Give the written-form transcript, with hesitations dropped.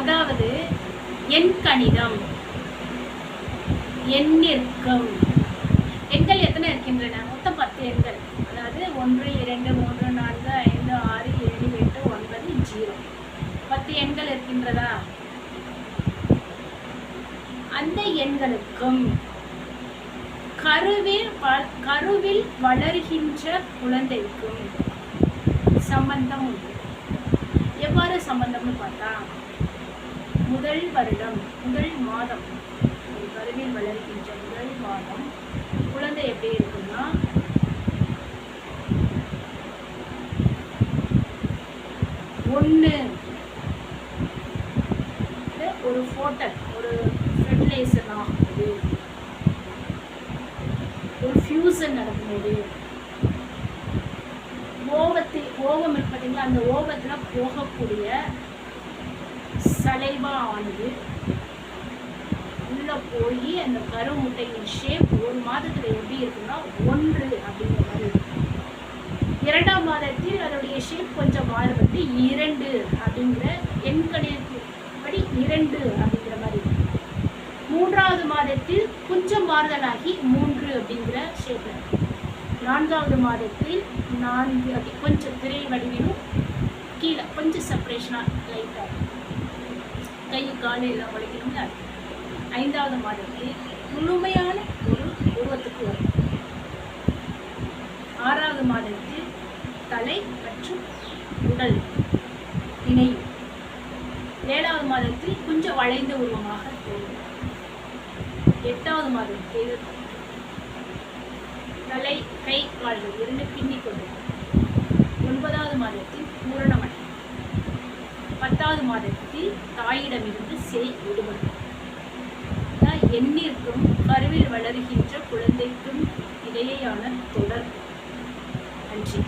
அதாவது எண்கணிதம், எண்ணிற்கும். எண்கள் எத்தனை இருக்கின்றன? மொத்தம் 10 எண்கள். அதாவது 1 2 3 4 5 6 7 8 9 0. 10 எண்கள் இருக்கின்றதா? அந்த எண்களுக்கும் கருவில் வளர்கின்ற குழந்தைக்கும் சம்பந்தம் உண்டு. எவ்வாறு சம்பந்தம்னு பார்த்தா, முதல் வருடம், முதல் மாதம், கருவில் வளர்கின்ற முதல் மாதம் குழந்தை எப்படி இருக்குன்னா, ஒன்று ஒரு ஃபோட்டல், ஒரு ஃபெர்டிலைசர் ஆகும்போது, ஒரு ஃபியூசன் நடக்கும்போது, ஓவம் இருக்கு பார்த்தீங்களா, அந்த ஓவத்தில் போகக்கூடிய சலைவா ஆனது உள்ள போய் அந்த கருமுட்டையின் ஷேப் ஒரு மாதத்துல எப்படி இருக்குன்னா 1 அப்படிங்கிற மாதிரி இருக்கும். 2ஆம் மாதத்தில் அதோடைய ஷேப் கொஞ்சம் மாறுபட்டு 2 அப்படிங்கிற எண்கணிதப்படி 2 அப்படிங்கிற மாதிரி இருக்கும். 3ஆவது மாதத்தில் கொஞ்சம் மாறுதலாகி 3 அப்படிங்கிற ஷேப்ல இருக்கும். 4ஆவது மாதத்தில் 4 அப்படி கொஞ்சம் திரை வடிவிலும் கீழே கொஞ்சம் செப்பரேஷனாக லைட்டாக கை கால் எல்லாம் உழைக்கணும்ல. 5ஆவது மாதத்தில் முழுமையான ஒரு உருவத்துக்கு வரும். 6ஆவது மாதத்தில் தலை மற்றும் உடல் இணையும். 7ஆவது மாதத்தில் கொஞ்சம் வளைந்த உருவமாக தோன்றும். 8ஆவது மாதத்தில் தலை, கை, கால்கள் 2 பின்னிக் கொள்ளும். 9ஆவது மாதத்தில் பூரணமடை. 10ஆவது மாதத்தில் தாயிடமிருந்து சேய் விடுபடும். எண்ணிற்கும் கருவில் வளர்கின்ற குழந்தைக்கும் இடையேயான தொடர்பு. நன்றி.